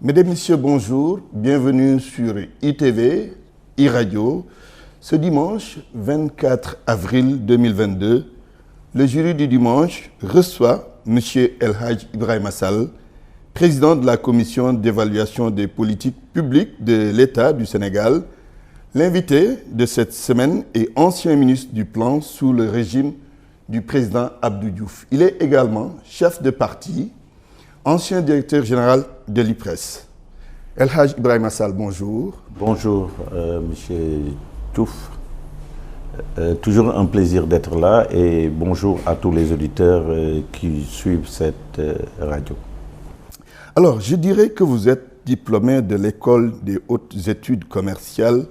Mesdames, Messieurs, bonjour. Bienvenue sur ITV, iRadio. Ce dimanche 24 avril 2022, le jury du dimanche reçoit M. El Hadj Ibrahima Sall, président de la commission d'évaluation des politiques publiques de l'État du Sénégal. L'invité de cette semaine est ancien ministre du Plan sous le régime du président Abdou Diouf. Il est également chef de parti, ancien directeur général de l'IPRES. El Hadj Ibrahima Sall, bonjour. Bonjour, monsieur Touf. Toujours un plaisir d'être là et bonjour à tous les auditeurs qui suivent cette radio. Alors, je dirais que vous êtes diplômé de l'École des hautes études commerciales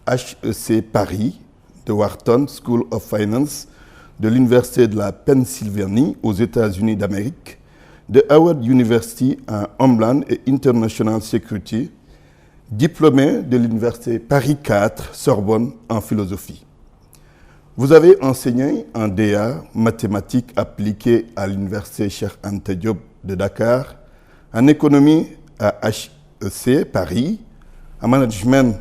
HEC Paris, de Wharton School of Finance, de l'Université de la Pennsylvanie aux États-Unis d'Amérique, de Howard University en Homeland et International Security, diplômé de l'Université Paris 4, Sorbonne en philosophie. Vous avez enseigné en DA, mathématiques appliquées à l'Université Cheikh Anta Diop de Dakar, en économie à HEC Paris, en management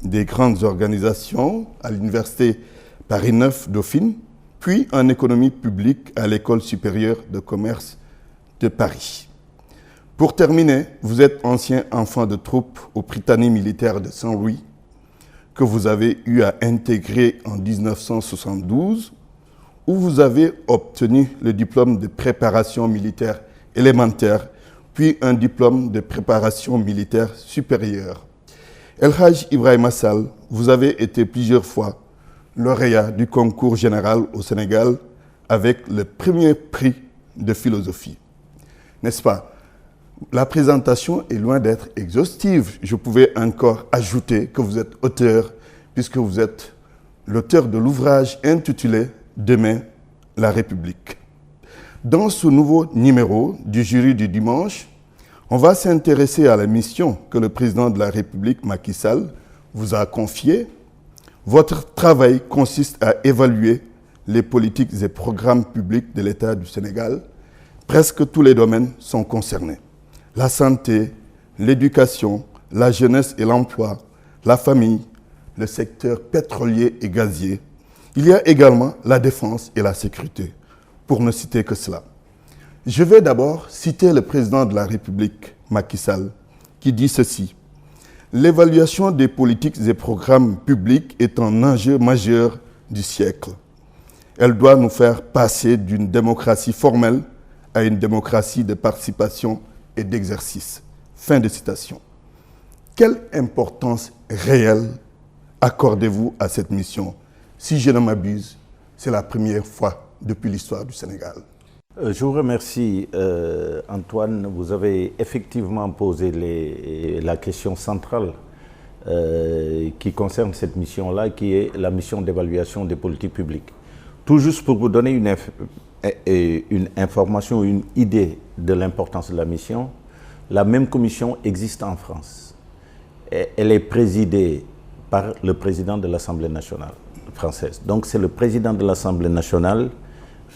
des grandes organisations à l'Université Paris 9 Dauphine, puis en économie publique à l'École supérieure de commerce de Paris. Pour terminer, vous êtes ancien enfant de troupe au Prytanée militaire de Saint-Louis, que vous avez eu à intégrer en 1972, où vous avez obtenu le diplôme de préparation militaire élémentaire, puis un diplôme de préparation militaire supérieure. El Hadj Ibrahima Sall, vous avez été plusieurs fois lauréat du concours général au Sénégal avec le premier prix de philosophie. N'est-ce pas? La présentation est loin d'être exhaustive. Je pouvais encore ajouter que vous êtes auteur, puisque vous êtes l'auteur de l'ouvrage intitulé « Demain, la République ». Dans ce nouveau numéro du jury du dimanche, on va s'intéresser à la mission que le président de la République, Macky Sall, vous a confiée. Votre travail consiste à évaluer les politiques et programmes publics de l'État du Sénégal. Presque tous les domaines sont concernés. La santé, l'éducation, la jeunesse et l'emploi, la famille, le secteur pétrolier et gazier. Il y a également la défense et la sécurité, pour ne citer que cela. Je vais d'abord citer le président de la République, Macky Sall, qui dit ceci. L'évaluation des politiques et programmes publics est un enjeu majeur du siècle. Elle doit nous faire passer d'une démocratie formelle à une démocratie de participation et d'exercice. Fin de citation. Quelle importance réelle accordez-vous à cette mission? Si je ne m'abuse, c'est la première fois depuis l'histoire du Sénégal. Je vous remercie, Antoine. Vous avez effectivement posé la question centrale qui concerne cette mission-là, qui est la mission d'évaluation des politiques publiques. Tout juste pour vous donner une information, une idée de l'importance de la mission, la même commission existe en France. Elle est présidée par le président de l'Assemblée nationale française. Donc c'est le président de l'Assemblée nationale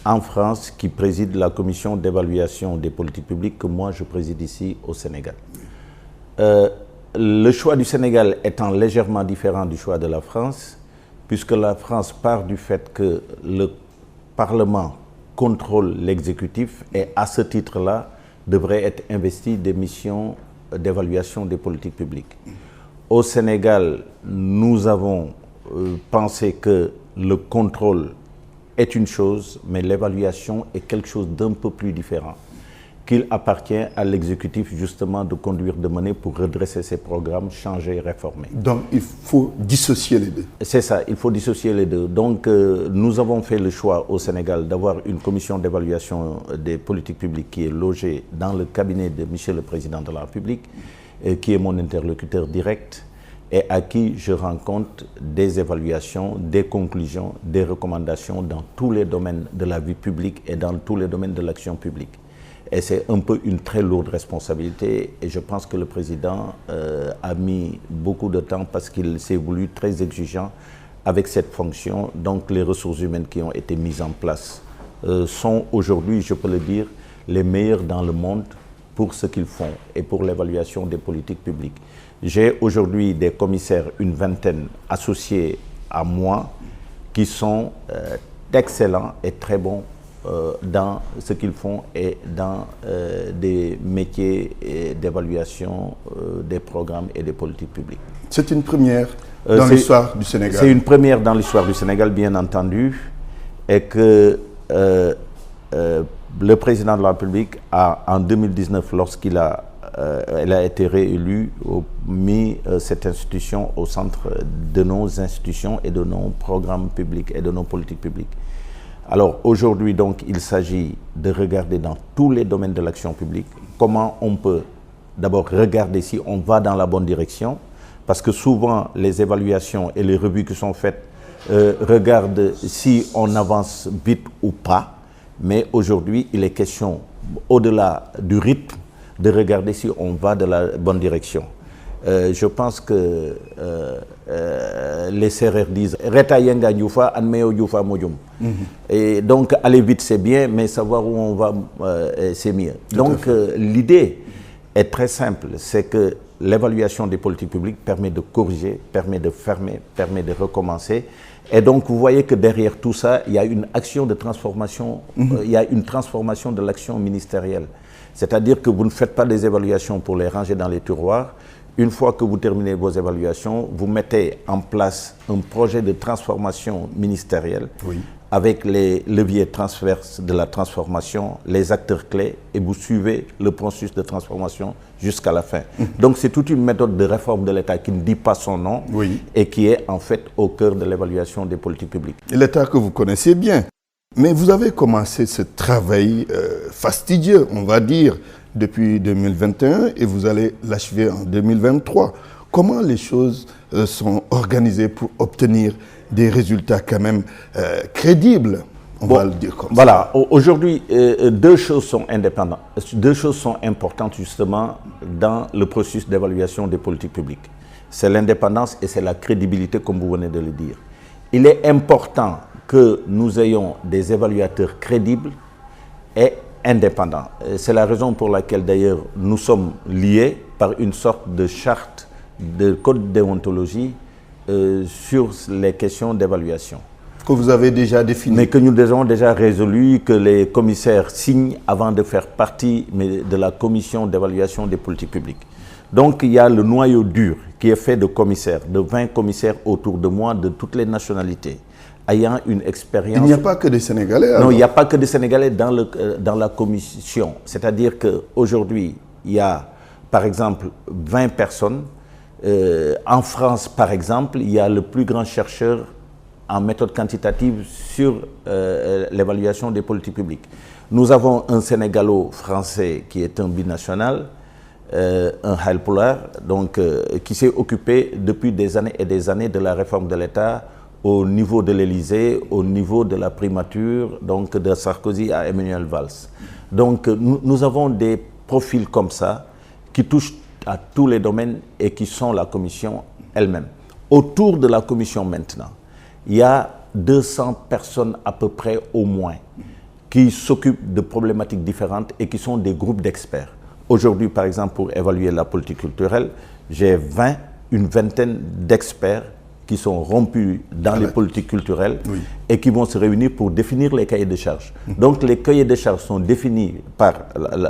en France qui préside la commission d'évaluation des politiques publiques que moi je préside ici au Sénégal. Le choix du Sénégal étant légèrement différent du choix de la France, puisque la France part du fait que le Parlement contrôle l'exécutif et à ce titre-là devrait être investi des missions d'évaluation des politiques publiques. Au Sénégal, nous avons pensé que le contrôle est une chose, mais l'évaluation est quelque chose d'un peu plus différent, qu'il appartient à l'exécutif justement de conduire, de mener pour redresser ses programmes, changer, réformer. Donc il faut dissocier les deux. C'est ça, il faut dissocier les deux. Donc nous avons fait le choix au Sénégal d'avoir une commission d'évaluation des politiques publiques qui est logée dans le cabinet de M. le Président de la République, qui est mon interlocuteur direct, et à qui je rends compte des évaluations, des conclusions, des recommandations dans tous les domaines de la vie publique et dans tous les domaines de l'action publique. Et c'est un peu une très lourde responsabilité et je pense que le président a mis beaucoup de temps parce qu'il s'est voulu très exigeant avec cette fonction. Donc les ressources humaines qui ont été mises en place sont aujourd'hui, je peux le dire, les meilleures dans le monde pour ce qu'ils font et pour l'évaluation des politiques publiques. J'ai aujourd'hui des commissaires, une vingtaine associés à moi, qui sont excellents et très bons dans ce qu'ils font et dans des métiers d'évaluation des programmes et des politiques publiques. C'est une première dans l'histoire du Sénégal. C'est une première dans l'histoire du Sénégal, bien entendu, et que le président de la République a, en 2019, lorsqu'il a été réélu, mis cette institution au centre de nos institutions et de nos programmes publics et de nos politiques publiques. Alors aujourd'hui, donc, il s'agit de regarder dans tous les domaines de l'action publique comment on peut d'abord regarder si on va dans la bonne direction, parce que souvent les évaluations et les revues qui sont faites regardent si on avance vite ou pas, mais aujourd'hui il est question, au-delà du rythme, de regarder si on va dans la bonne direction. Je pense que les Sérères disent Reta yenga Djoufa, Anmeo Djoufa Mojum. Et donc aller vite c'est bien, mais savoir où on va c'est mieux. Donc l'idée est très simple, c'est que l'évaluation des politiques publiques permet de corriger, permet de fermer, permet de recommencer. Et donc vous voyez que derrière tout ça, il y a une action de transformation, il y a une transformation de l'action ministérielle. C'est-à-dire que vous ne faites pas des évaluations pour les ranger dans les tiroirs. Une fois que vous terminez vos évaluations, vous mettez en place un projet de transformation ministérielle avec les leviers transverses de la transformation, les acteurs clés, et vous suivez le processus de transformation jusqu'à la fin. Donc c'est toute une méthode de réforme de l'État qui ne dit pas son nom et qui est en fait au cœur de l'évaluation des politiques publiques. L'État que vous connaissez bien. Mais vous avez commencé ce travail fastidieux, on va dire, depuis 2021 et vous allez l'achever en 2023. Comment les choses sont organisées pour obtenir des résultats quand même crédibles, on va le dire comme ça. Voilà, aujourd'hui, deux choses sont indépendantes, deux choses sont importantes justement dans le processus d'évaluation des politiques publiques. C'est l'indépendance et c'est la crédibilité, comme vous venez de le dire. Il est important que nous ayons des évaluateurs crédibles et indépendants. C'est la raison pour laquelle d'ailleurs nous sommes liés par une sorte de charte de code de déontologie sur les questions d'évaluation. Que vous avez déjà défini. Mais que nous avons déjà résolu, que les commissaires signent avant de faire partie de la commission d'évaluation des politiques publiques. Donc il y a le noyau dur qui est fait de commissaires, de 20 commissaires autour de moi, de toutes les nationalités, ayant une expérience... Il n'y a pas que des Sénégalais alors. Non, il n'y a pas que des Sénégalais dans la commission. C'est-à-dire qu'aujourd'hui, il y a par exemple 20 personnes. En France, par exemple, il y a le plus grand chercheur en méthode quantitative sur l'évaluation des politiques publiques. Nous avons un Sénégalo-français qui est un binational, un Halpulaar, donc qui s'est occupé depuis des années et des années de la réforme de l'État au niveau de l'Élysée, au niveau de la primature, donc de Sarkozy à Emmanuel Valls. Donc nous avons des profils comme ça qui touchent à tous les domaines et qui sont la commission elle-même. Autour de la commission maintenant, il y a 200 personnes à peu près au moins qui s'occupent de problématiques différentes et qui sont des groupes d'experts. Aujourd'hui, par exemple, pour évaluer la politique culturelle, j'ai une vingtaine d'experts qui sont rompus dans les politiques culturelles et qui vont se réunir pour définir les cahiers de charges. Donc les cahiers de charges sont définis par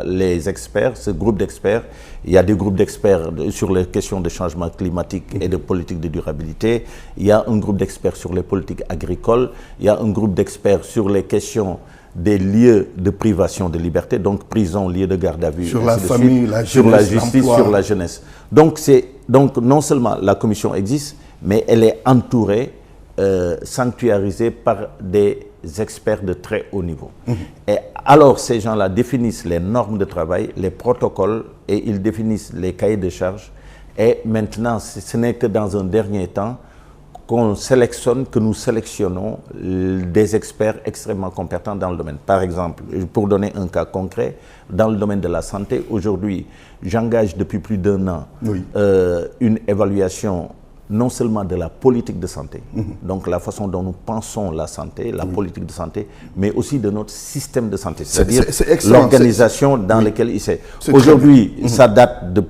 les experts, ce groupe d'experts. Il y a des groupes d'experts sur les questions de changement climatique et de politique de durabilité. Il y a un groupe d'experts sur les politiques agricoles. Il y a un groupe d'experts sur les questions des lieux de privation de liberté, donc prison, lieu de garde à vue, sur la famille, la jeunesse, sur la justice, sur la jeunesse. Donc non seulement la commission existe, mais elle est entourée, sanctuarisée par des experts de très haut niveau. Et alors ces gens-là définissent les normes de travail, les protocoles, et ils définissent les cahiers de charges. Et maintenant, ce n'est que dans un dernier temps que nous sélectionnons des experts extrêmement compétents dans le domaine. Par exemple, pour donner un cas concret, dans le domaine de la santé, aujourd'hui, j'engage depuis plus d'1 an une évaluation non seulement de la politique de santé, donc la façon dont nous pensons la santé, la politique de santé, mais aussi de notre système de santé, c'est-à-dire l'organisation dans laquelle il s'est. Aujourd'hui, ça date de...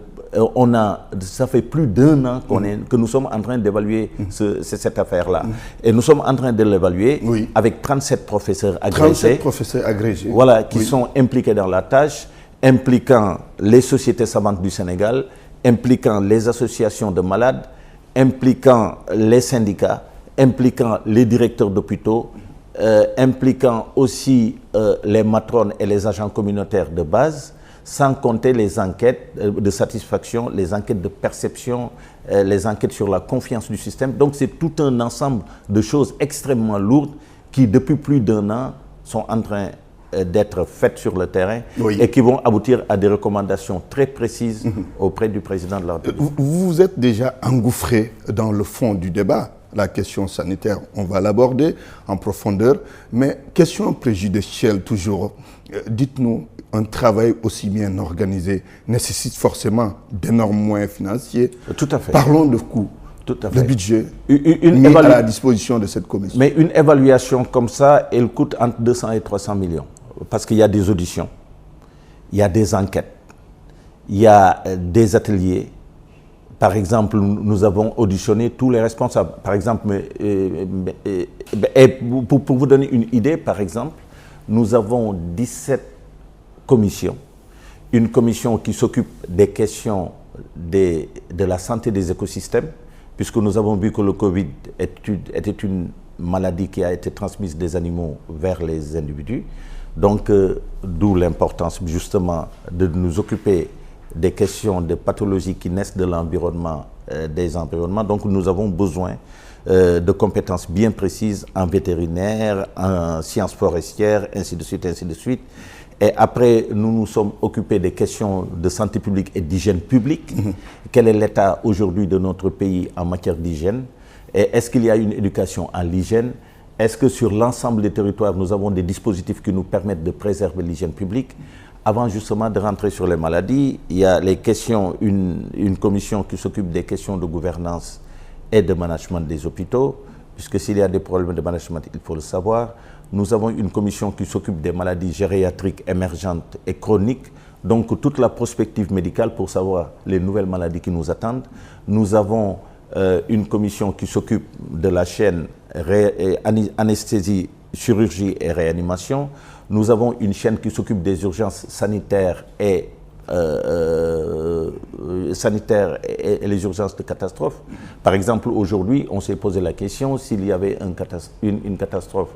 ça fait plus d'1 an que nous sommes en train d'évaluer cette affaire-là. Et nous sommes en train de l'évaluer avec 37 professeurs agrégés. 37 professeurs agrégés. Voilà, qui sont impliqués dans la tâche, impliquant les sociétés savantes du Sénégal, impliquant les associations de malades, impliquant les syndicats, impliquant les directeurs d'hôpitaux, impliquant aussi les matrones et les agents communautaires de base, sans compter les enquêtes de satisfaction, les enquêtes de perception, les enquêtes sur la confiance du système. Donc c'est tout un ensemble de choses extrêmement lourdes qui, depuis plus d'1 an, sont en train d'être faites sur le terrain et qui vont aboutir à des recommandations très précises auprès du président de la République. Vous êtes déjà engouffré dans le fond du débat. La question sanitaire, on va l'aborder en profondeur. Mais question préjudicielle toujours. Dites-nous, un travail aussi bien organisé nécessite forcément d'énormes moyens financiers. Tout à fait. Parlons de coûts. Tout à fait. Le budget mis à la disposition de cette commission. Mais une évaluation comme ça, elle coûte entre 200 et 300 millions. Parce qu'il y a des auditions, il y a des enquêtes, il y a des ateliers. Par exemple, nous avons auditionné tous les responsables. Par exemple, pour vous donner une idée, par exemple, nous avons 17 commissions. Une commission qui s'occupe des questions de la santé des écosystèmes, puisque nous avons vu que le Covid était une maladie qui a été transmise des animaux vers les individus. Donc, d'où l'importance justement de nous occuper des questions de pathologies qui naissent de l'environnement, des environnements. Donc, nous avons besoin de compétences bien précises en vétérinaire, en sciences forestières, ainsi de suite, ainsi de suite. Et après, nous nous sommes occupés des questions de santé publique et d'hygiène publique. Quel est l'état aujourd'hui de notre pays en matière d'hygiène? Et est-ce qu'il y a une éducation à l'hygiène? Est-ce que sur l'ensemble des territoires, nous avons des dispositifs qui nous permettent de préserver l'hygiène publique? Avant justement de rentrer sur les maladies, il y a les questions, une commission qui s'occupe des questions de gouvernance et de management des hôpitaux, puisque s'il y a des problèmes de management, il faut le savoir. Nous avons une commission qui s'occupe des maladies gériatriques émergentes et chroniques, donc toute la prospective médicale pour savoir les nouvelles maladies qui nous attendent. Nous avons une commission qui s'occupe de la chaîne anesthésie, chirurgie et réanimation. Nous avons une chaîne qui s'occupe des urgences sanitaires et les urgences de catastrophe. Par exemple, aujourd'hui, on s'est posé la question s'il y avait une catastrophe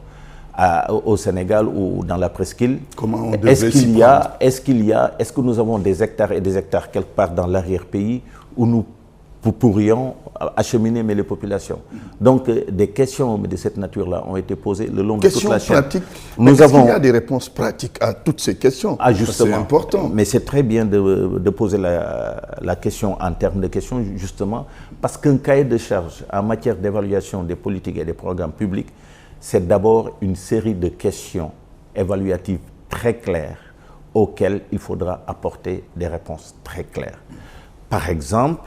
au Sénégal ou dans la presqu'île. Comment on devrait s'y prendre ? Est-ce que nous avons des hectares et des hectares quelque part dans l'arrière-pays où nous pourrions acheminer les populations. Donc, des questions de cette nature-là ont été posées le long de toute la chaîne. Pratiques. Est-ce qu'il y a des réponses pratiques à toutes ces questions? Justement. C'est important. Mais c'est très bien de poser la question en termes de questions, justement, parce qu'un cahier de charges en matière d'évaluation des politiques et des programmes publics, c'est d'abord une série de questions évaluatives très claires auxquelles il faudra apporter des réponses très claires. Par exemple,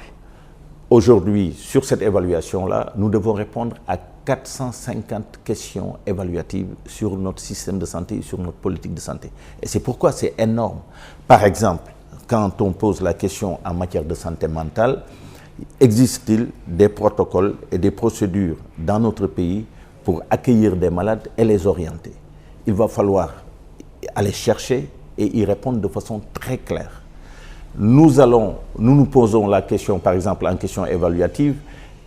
aujourd'hui, sur cette évaluation-là, nous devons répondre à 450 questions évaluatives sur notre système de santé et sur notre politique de santé. Et c'est pourquoi c'est énorme. Par exemple, quand on pose la question en matière de santé mentale, existe-t-il des protocoles et des procédures dans notre pays pour accueillir des malades et les orienter? Il va falloir aller chercher et y répondre de façon très claire. Nous nous posons la question, par exemple, en question évaluative,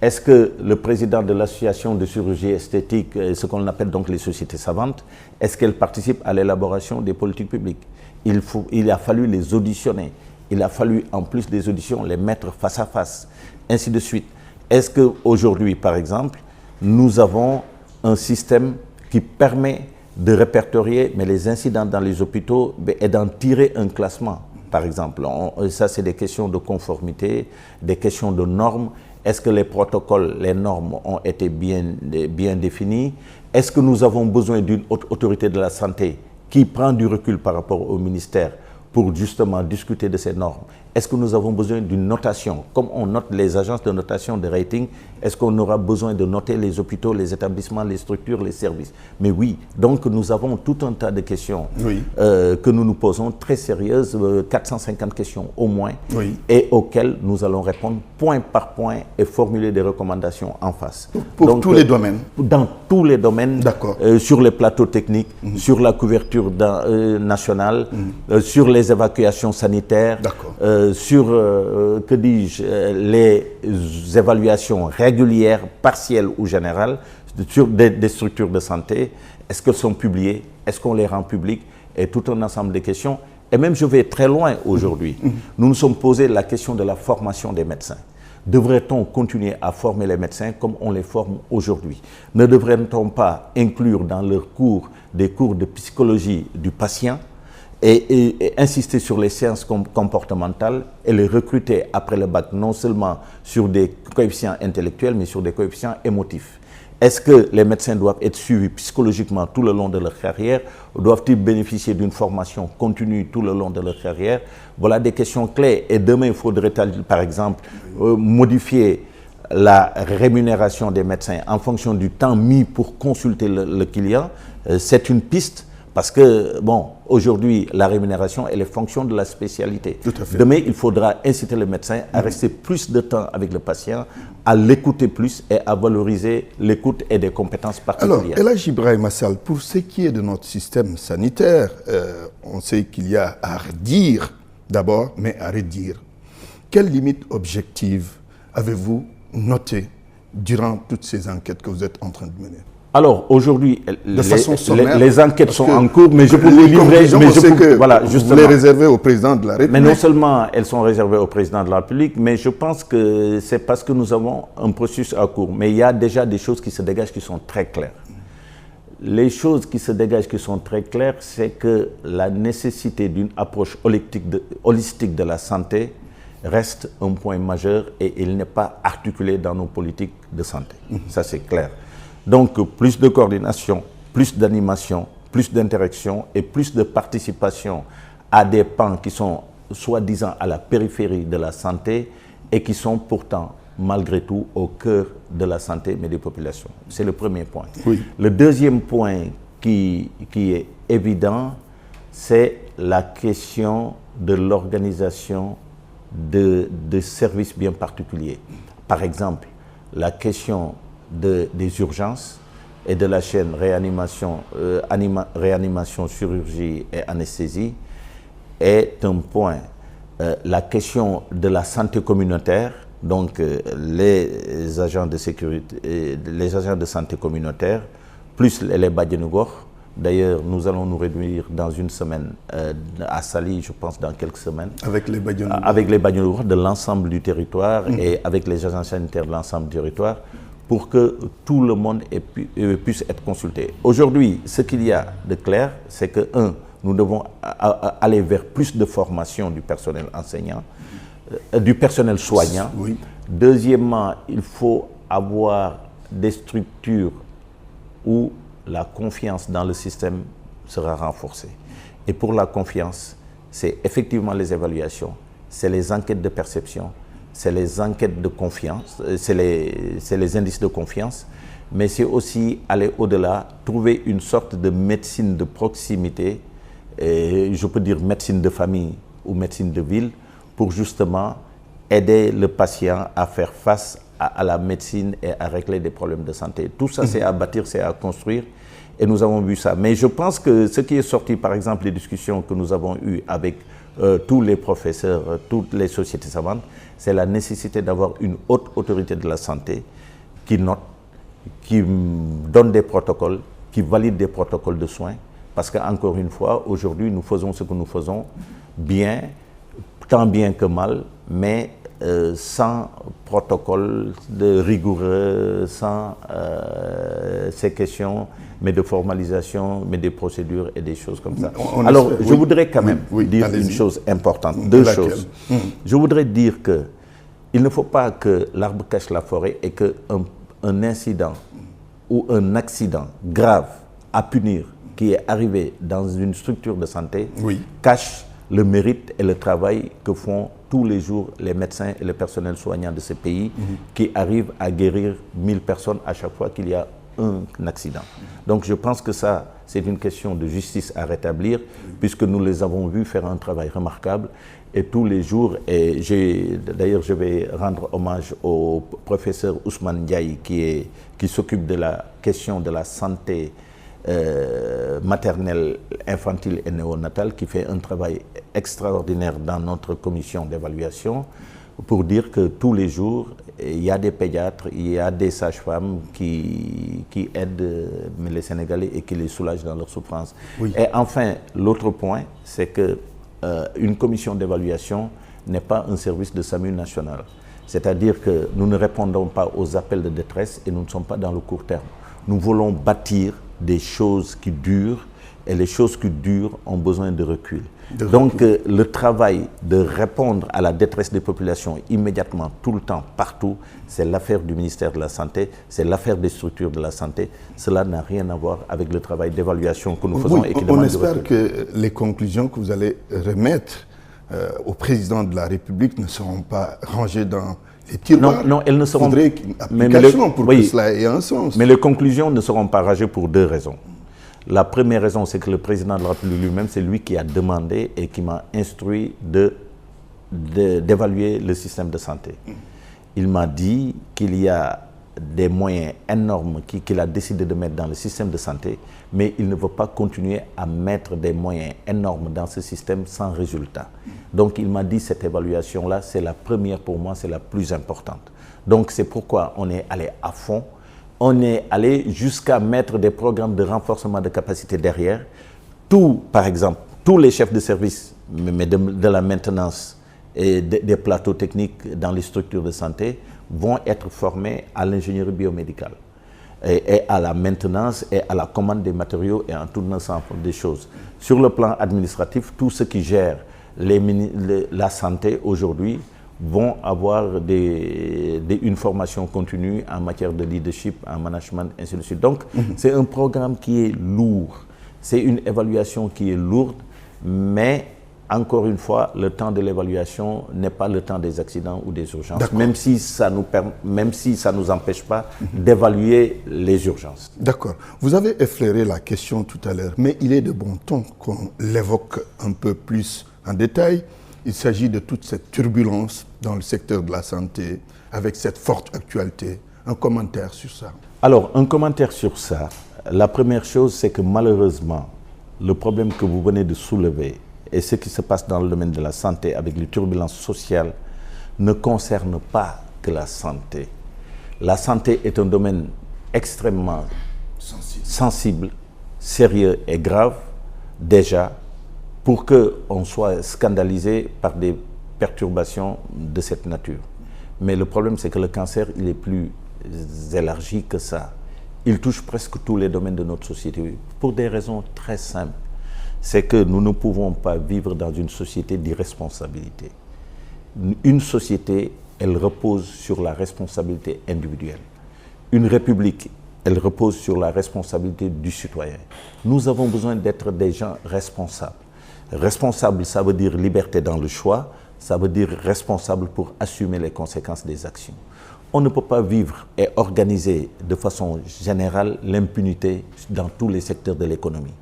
est-ce que le président de l'association de chirurgie esthétique, ce qu'on appelle donc les sociétés savantes, est-ce qu'elles participent à l'élaboration des politiques publiques? Il a fallu les auditionner. Il a fallu, en plus des auditions, les mettre face à face, ainsi de suite. Est-ce qu'aujourd'hui, par exemple, nous avons un système qui permet de répertorier les incidents dans les hôpitaux et d'en tirer un classement? Par exemple, ça c'est des questions de conformité, des questions de normes. Est-ce que les protocoles, les normes ont été bien définis? Est-ce que nous avons besoin d'une autorité de la santé qui prend du recul par rapport au ministère pour justement discuter de ces normes Est-ce que nous avons besoin d'une notation? Comme on note les agences de notation de rating, est-ce qu'on aura besoin de noter les hôpitaux, les établissements, les structures, les services? Mais oui, donc nous avons tout un tas de questions que nous nous posons, très sérieuses, 450 questions au moins, et auxquelles nous allons répondre point par point et formuler des recommandations en face. Pour tous les domaines? Dans tous les domaines, sur les plateaux techniques, sur la couverture nationale, sur les évacuations sanitaires, sur, que dis-je, les évaluations régulières, partielles ou générales, sur des structures de santé. Est-ce qu'elles sont publiées? Est-ce qu'on les rend publiques? Et tout un ensemble de questions. Et même je vais très loin aujourd'hui. Nous nous sommes posé la question de la formation des médecins. Devrait-on continuer à former les médecins comme on les forme aujourd'hui? Ne devrait-on pas inclure dans leurs cours des cours de psychologie du patient et insister sur les sciences comportementales et les recruter après le bac, non seulement sur des coefficients intellectuels, mais sur des coefficients émotifs? Est-ce que les médecins doivent être suivis psychologiquement tout le long de leur carrière? Doivent-ils bénéficier d'une formation continue tout le long de leur carrière? Voilà des questions clés. Et demain, il faudrait, par exemple, modifier la rémunération des médecins en fonction du temps mis pour consulter le client. C'est une piste. Parce que, bon, aujourd'hui, la rémunération, elle est fonction de la spécialité. Demain, il faudra inciter le médecin à rester plus de temps avec le patient, à l'écouter plus et à valoriser l'écoute et des compétences particulières. Alors, Elhadji Ibrahima Sall, pour ce qui est de notre système sanitaire, on sait qu'il y a à redire d'abord, mais à redire. Quelles limites objectives avez-vous notées durant toutes ces enquêtes que vous êtes en train de mener? Alors aujourd'hui, les enquêtes sont en cours, mais je peux les vous livrer. Mais voilà, vous les réservez au président de la République. Mais non seulement elles sont réservées au président de la République, mais je pense que c'est parce que nous avons un processus à court. Mais il y a déjà des choses qui se dégagent qui sont très claires. Les choses qui se dégagent qui sont très claires, c'est que la nécessité d'une approche holistique de la santé reste un point majeur et il n'est pas articulé dans nos politiques de santé. Ça, c'est clair. Donc, plus de coordination, plus d'animation, plus d'interaction et plus de participation à des pans qui sont soi-disant à la périphérie de la santé et qui sont pourtant, malgré tout, au cœur de la santé, mais des populations. C'est le premier point. Le deuxième point qui est évident, c'est la question de l'organisation de services bien particuliers. Par exemple, la question des urgences et de la chaîne réanimation, chirurgie et anesthésie est un point. La question de la santé communautaire, donc les agents de sécurité, les agents de santé communautaire, plus les Badianougor. D'ailleurs, nous allons nous réunir dans une semaine à Saly, je pense dans quelques semaines. Avec les Badianougor. Avec les Badianougor de l'ensemble du territoire et avec les agents sanitaires de l'ensemble du territoire, pour que tout le monde puisse être consulté. Aujourd'hui, ce qu'il y a de clair, c'est que, nous devons aller vers plus de formation du personnel enseignant, du personnel soignant. Deuxièmement, il faut avoir des structures où la confiance dans le système sera renforcée. Et pour la confiance, c'est effectivement les évaluations, c'est les enquêtes de perception, c'est les enquêtes de confiance, c'est les indices de confiance, mais c'est aussi aller au-delà, trouver une sorte de médecine de proximité, et je peux dire médecine de famille ou médecine de ville, pour justement aider le patient à faire face à la médecine et à régler des problèmes de santé. Tout ça, c'est à bâtir, c'est à construire, et nous avons vu ça. Mais je pense que ce qui est sorti, par exemple, les discussions que nous avons eues avec tous les professeurs, toutes les sociétés savantes, c'est la nécessité d'avoir une haute autorité de la santé qui note, qui donne des protocoles, qui valide des protocoles de soins. Parce qu'encore une fois, aujourd'hui, nous faisons ce que nous faisons bien, tant bien que mal, mais sans protocole de rigoureux, sans ces questions, mais de formalisation, mais des procédures et des choses comme ça. Alors, je voudrais quand même dire une chose importante, deux choses. Je voudrais dire qu'il ne faut pas que l'arbre cache la forêt et qu'un incident ou un accident grave à punir qui est arrivé dans une structure de santé cache le mérite et le travail que font tous les jours les médecins et le personnel soignant de ce pays qui arrivent à guérir 1000 personnes à chaque fois qu'il y a un accident. Donc je pense que ça, c'est une question de justice à rétablir, puisque nous les avons vus faire un travail remarquable. Et tous les jours, et d'ailleurs je vais rendre hommage au professeur Ousmane Ndiaye qui s'occupe de la question de la santé maternelle, infantile et néonatale, qui fait un travail extraordinaire dans notre commission d'évaluation, pour dire que tous les jours, il y a des pédiatres, il y a des sages-femmes qui aident les Sénégalais et qui les soulagent dans leur souffrance. Oui. Et enfin, l'autre point, c'est que une commission d'évaluation n'est pas un service de SAMU national. C'est-à-dire que nous ne répondons pas aux appels de détresse et nous ne sommes pas dans le court terme. Nous voulons bâtir des choses qui durent et les choses qui durent ont besoin de recul. Donc le travail de répondre à la détresse des populations immédiatement, tout le temps, partout, c'est l'affaire du ministère de la Santé, c'est l'affaire des structures de la santé. Cela n'a rien à voir avec le travail d'évaluation que nous faisons. Oui, et qui on espère que les conclusions que vous allez remettre au président de la République ne seront pas rangées dans les tiroirs. Non, elles ne seront pas. Il faudrait une application pour que cela ait un sens. Mais les conclusions ne seront pas rangées pour deux raisons. La première raison, c'est que le président de la République lui-même, c'est lui qui a demandé et qui m'a instruit d'évaluer le système de santé. Il m'a dit qu'il y a des moyens énormes qu'il a décidé de mettre dans le système de santé, mais il ne veut pas continuer à mettre des moyens énormes dans ce système sans résultat. Donc il m'a dit cette évaluation-là, c'est la première pour moi, c'est la plus importante. Donc c'est pourquoi on est allé à fond. On est allé jusqu'à mettre des programmes de renforcement de capacité derrière. Par exemple, tous les chefs de service mais de la maintenance et des plateaux techniques dans les structures de santé vont être formés à l'ingénierie biomédicale et à la maintenance et à la commande des matériaux et en tout ensemble des choses. Sur le plan administratif, tous ceux qui gèrent la santé aujourd'hui vont avoir une formation continue en matière de leadership, en management, ainsi de suite. Donc, c'est un programme qui est lourd. C'est une évaluation qui est lourde, mais encore une fois, le temps de l'évaluation n'est pas le temps des accidents ou des urgences, même si ça nous empêche pas d'évaluer les urgences. D'accord. Vous avez effleuré la question tout à l'heure, mais il est de bon ton qu'on l'évoque un peu plus en détail. Il s'agit de toute cette turbulence dans le secteur de la santé, avec cette forte actualité. Un commentaire sur ça? Alors, un commentaire sur ça. La première chose, c'est que malheureusement, le problème que vous venez de soulever et ce qui se passe dans le domaine de la santé avec les turbulences sociales ne concerne pas que la santé. La santé est un domaine extrêmement sensible, sérieux et grave, déjà, pour qu'on soit scandalisé par des perturbations de cette nature. Mais le problème, c'est que le cancer, il est plus élargi que ça. Il touche presque tous les domaines de notre société, pour des raisons très simples. C'est que nous ne pouvons pas vivre dans une société d'irresponsabilité. Une société, elle repose sur la responsabilité individuelle. Une république, elle repose sur la responsabilité du citoyen. Nous avons besoin d'être des gens responsables. Responsable, ça veut dire liberté dans le choix, ça veut dire responsable pour assumer les conséquences des actions. On ne peut pas vivre et organiser de façon générale l'impunité dans tous les secteurs de l'économie.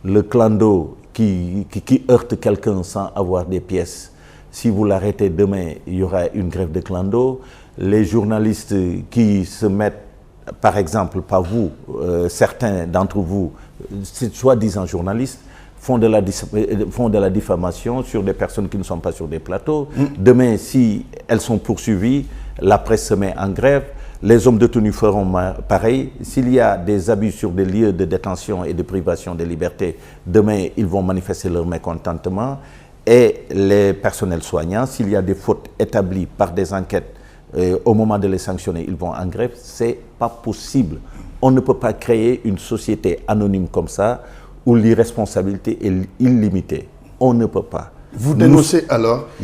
Le clando qui heurte quelqu'un sans avoir des pièces, si vous l'arrêtez demain, il y aura une grève de clando. Les journalistes qui se mettent, par exemple, pas vous, certains d'entre vous, soi-disant journalistes, font de la diffamation sur des personnes qui ne sont pas sur des plateaux. Demain, si elles sont poursuivies, la presse se met en grève. Les hommes de tenue feront pareil. S'il y a des abus sur des lieux de détention et de privation de liberté, demain, ils vont manifester leur mécontentement. Et les personnels soignants, s'il y a des fautes établies par des enquêtes, au moment de les sanctionner, ils vont en grève. C'est pas possible. On ne peut pas créer une société anonyme comme ça, où l'irresponsabilité est illimitée. On ne peut pas. Vous dénoncez alors un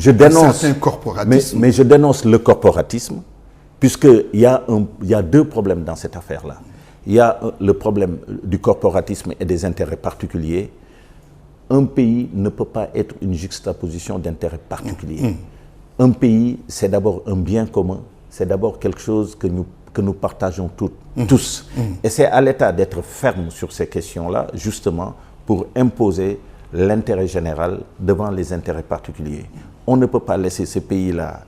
certain corporatisme. Mais je dénonce le corporatisme, puisqu'il y a deux problèmes dans cette affaire-là. Il y a le problème du corporatisme et des intérêts particuliers. un pays ne peut pas être une juxtaposition d'intérêts particuliers. Un pays, c'est d'abord un bien commun, c'est d'abord quelque chose que nous partageons tous. Et c'est à l'État d'être ferme sur ces questions-là, justement, pour imposer l'intérêt général devant les intérêts particuliers. On ne peut pas laisser ce pays-là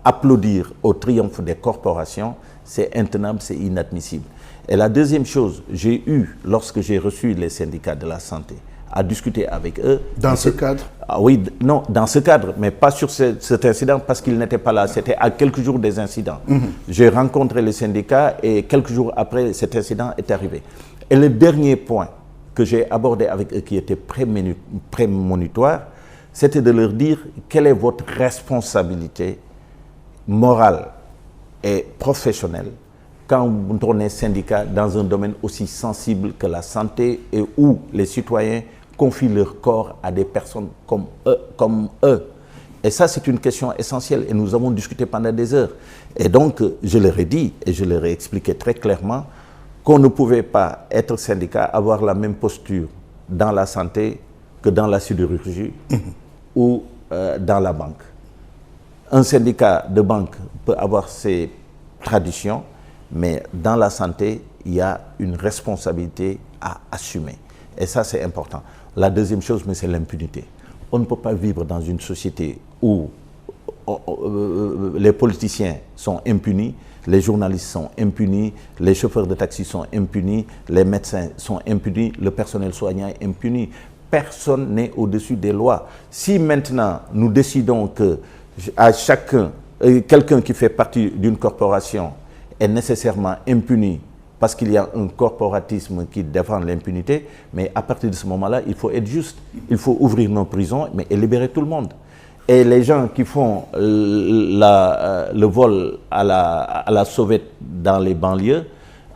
applaudir au triomphe des corporations, c'est intenable, c'est inadmissible. Et la deuxième chose, j'ai eu, lorsque j'ai reçu les syndicats de la santé, à discuter avec eux. Dans ce cadre? Ah oui, non, dans ce cadre, mais pas sur cet incident parce qu'ils n'étaient pas là. C'était à quelques jours des incidents. J'ai rencontré les syndicats et quelques jours après, cet incident est arrivé. Et le dernier point que j'ai abordé avec eux, qui était prémonitoire, c'était de leur dire quelle est votre responsabilité morale et professionnelle quand on est syndicat dans un domaine aussi sensible que la santé et où les citoyens confient leur corps à des personnes comme eux. Et ça, c'est une question essentielle et nous avons discuté pendant des heures. Et donc, je leur ai dit et je leur ai expliqué très clairement qu'on ne pouvait pas être syndicat, avoir la même posture dans la santé que dans la sidérurgie ou dans la banque. Un syndicat de banque peut avoir ses traditions, mais dans la santé, il y a une responsabilité à assumer. Et ça, c'est important. La deuxième chose, mais c'est l'impunité. On ne peut pas vivre dans une société où les politiciens sont impunis, les journalistes sont impunis, les chauffeurs de taxi sont impunis, les médecins sont impunis, le personnel soignant est impuni. Personne n'est au-dessus des lois. Si maintenant nous décidons que à chacun, quelqu'un qui fait partie d'une corporation est nécessairement impuni parce qu'il y a un corporatisme qui défend l'impunité, mais à partir de ce moment-là, il faut être juste. Il faut ouvrir nos prisons et libérer tout le monde. Et les gens qui font le vol à la sauvette dans les banlieues,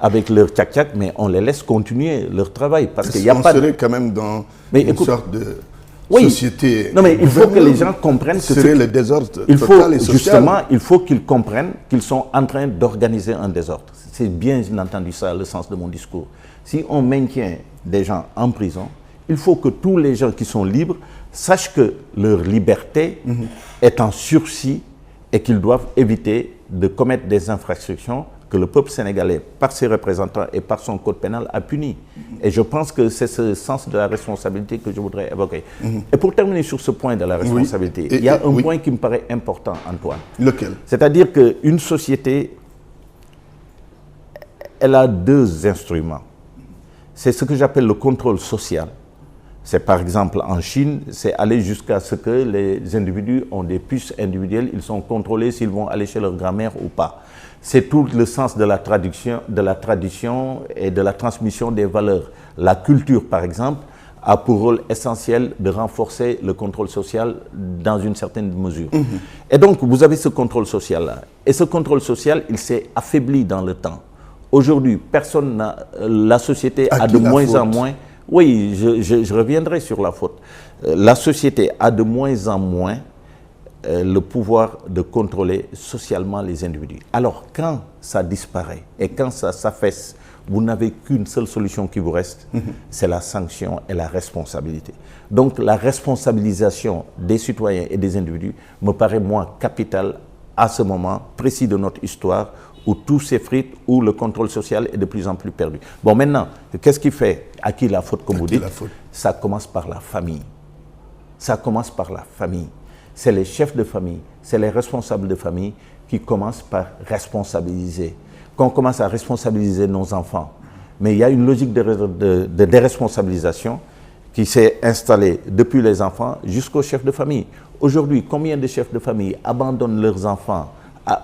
avec leur tchac-tchac, mais on les laisse continuer leur travail. Parce qu'il y a pas serait quand même dans une sorte de société. Non, mais il faut que les gens comprennent que serait le désordre total et social. Justement, il faut qu'ils comprennent qu'ils sont en train d'organiser un désordre. C'est bien entendu ça, le sens de mon discours. Si on maintient des gens en prison, il faut que tous les gens qui sont libres sachent que leur liberté est en sursis et qu'ils doivent éviter de commettre des infractions que le peuple sénégalais, par ses représentants et par son code pénal, a puni. Et je pense que c'est ce sens de la responsabilité que je voudrais évoquer. Et pour terminer sur ce point de la responsabilité, il y a un point qui me paraît important, Antoine. Lequel? C'est-à-dire qu'une société, elle a deux instruments. C'est ce que j'appelle le contrôle social. C'est par exemple en Chine, c'est aller jusqu'à ce que les individus ont des puces individuelles, ils sont contrôlés s'ils vont aller chez leur grand-mère ou pas. C'est tout le sens de la tradition et de la transmission des valeurs. La culture, par exemple, a pour rôle essentiel de renforcer le contrôle social dans une certaine mesure. Et donc, vous avez ce contrôle social-là. Et ce contrôle social, il s'est affaibli dans le temps. Aujourd'hui, personne n'a... La société a de moins en moins... Oui, je reviendrai sur la faute. La société a de moins en moins le pouvoir de contrôler socialement les individus. Alors, quand ça disparaît et quand ça s'affaisse, vous n'avez qu'une seule solution qui vous reste, c'est la sanction et la responsabilité. Donc, la responsabilisation des citoyens et des individus me paraît, moi, capitale à ce moment précis de notre histoire où tout s'effrite, où le contrôle social est de plus en plus perdu. Bon, maintenant, qu'est-ce qui fait à qui la faute, comme vous dites? Ça commence par la famille. Ça commence par la famille. C'est les chefs de famille, c'est les responsables de famille qui commencent par responsabiliser. Quand on commence à responsabiliser nos enfants, mais il y a une logique de déresponsabilisation qui s'est installée depuis les enfants jusqu'aux chefs de famille. Aujourd'hui, combien de chefs de famille abandonnent leurs enfants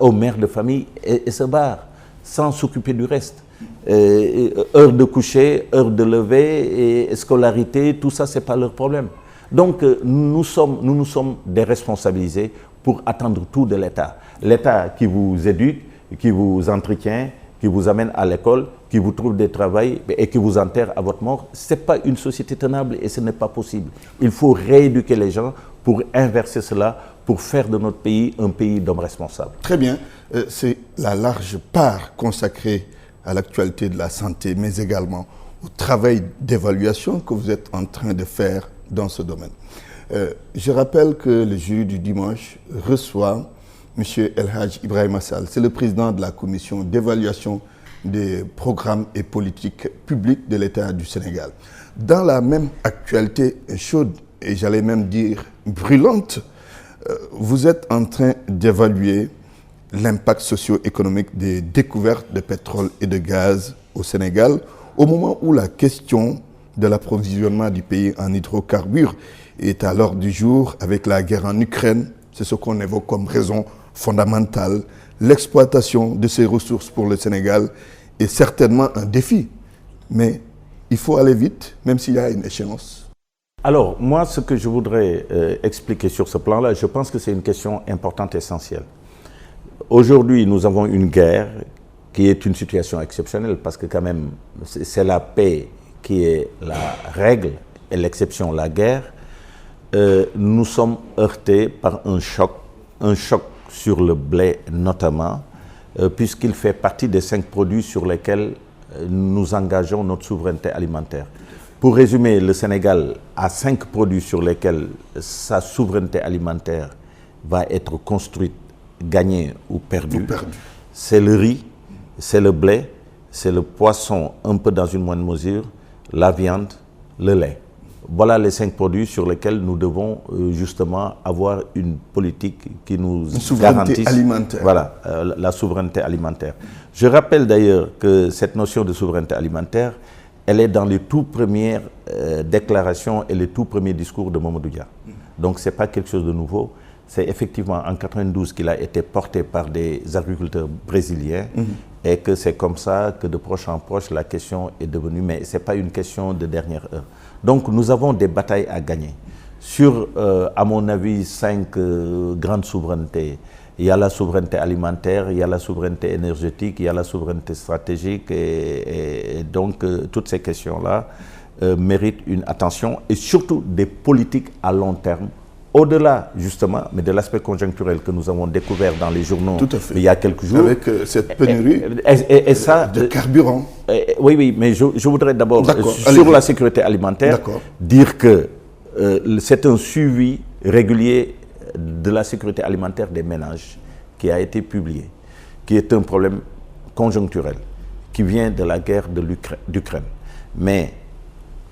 aux mères de famille et se barrent sans s'occuper du reste? Heure de coucher, heure de lever, et scolarité, tout ça, ce n'est pas leur problème. Donc, nous nous sommes déresponsabilisés pour attendre tout de l'État. L'État qui vous éduque, qui vous entretient, qui vous amène à l'école, qui vous trouve des travails et qui vous enterre à votre mort, ce n'est pas une société tenable et ce n'est pas possible. Il faut rééduquer les gens pour inverser cela, pour faire de notre pays un pays d'hommes responsables. Très bien. C'est la large part consacrée à l'actualité de la santé, mais également au travail d'évaluation que vous êtes en train de faire dans ce domaine. Je rappelle que le jury du dimanche reçoit M. El Hadj Ibrahima Sall. C'est le président de la commission d'évaluation des programmes et politiques publiques de l'État du Sénégal. Dans la même actualité chaude, et j'allais même dire brûlante, vous êtes en train d'évaluer l'impact socio-économique des découvertes de pétrole et de gaz au Sénégal, au moment où la question de l'approvisionnement du pays en hydrocarbures est à l'ordre du jour avec la guerre en Ukraine. C'est ce qu'on évoque comme raison fondamentale. L'exploitation de ces ressources pour le Sénégal est certainement un défi, mais il faut aller vite, même s'il y a une échéance. Alors, moi, ce que je voudrais expliquer sur ce plan-là, je pense que c'est une question importante et essentielle. Aujourd'hui, nous avons une guerre qui est une situation exceptionnelle parce que quand même, c'est la paix qui est la règle et l'exception, la guerre. Nous sommes heurtés par un choc sur le blé notamment, puisqu'il fait partie des 5 produits sur lesquels nous engageons notre souveraineté alimentaire. Pour résumer, le Sénégal a 5 produits sur lesquels sa souveraineté alimentaire va être construite, gagnée ou perdue. C'est le riz, c'est le blé, c'est le poisson un peu dans une moindre mesure, la viande, le lait. Voilà les 5 produits sur lesquels nous devons justement avoir une politique qui nous garantisse la souveraineté alimentaire. Je rappelle d'ailleurs que cette notion de souveraineté alimentaire, elle est dans les tout premières déclarations et les tout premiers discours de Mamadou Dia. Donc ce n'est pas quelque chose de nouveau. C'est effectivement en 1992 qu'il a été porté par des agriculteurs brésiliens et que c'est comme ça que de proche en proche la question est devenue, mais ce n'est pas une question de dernière heure. Donc nous avons des batailles à gagner. Sur, à mon avis, 5 grandes souverainetés. Il y a la souveraineté alimentaire, il y a la souveraineté énergétique, il y a la souveraineté stratégique et donc toutes ces questions-là méritent une attention et surtout des politiques à long terme. Au-delà, justement, mais de l'aspect conjoncturel que nous avons découvert dans les journaux il y a quelques jours. Avec cette pénurie de carburant. Oui, mais je voudrais d'abord, sur la sécurité alimentaire, dire que c'est un suivi régulier de la sécurité alimentaire des ménages qui a été publié, qui est un problème conjoncturel, qui vient de la guerre d'Ukraine. Mais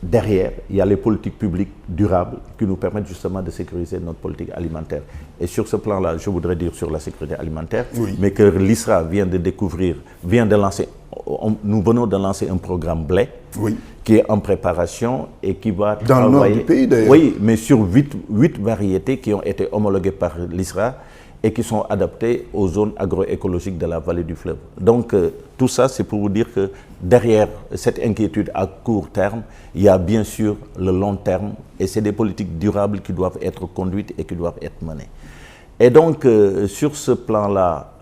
derrière, il y a les politiques publiques durables qui nous permettent justement de sécuriser notre politique alimentaire. Et sur ce plan-là, je voudrais dire sur la sécurité alimentaire, mais que l'ISRA vient de lancer, nous venons de lancer un programme blé qui est en préparation et qui va dans le nord du pays d'ailleurs. Oui, mais sur 8 variétés qui ont été homologuées par l'ISRA et qui sont adaptées aux zones agroécologiques de la vallée du fleuve. Donc tout ça, c'est pour vous dire que derrière cette inquiétude à court terme, il y a bien sûr le long terme et c'est des politiques durables qui doivent être conduites et qui doivent être menées. Et donc sur ce plan-là,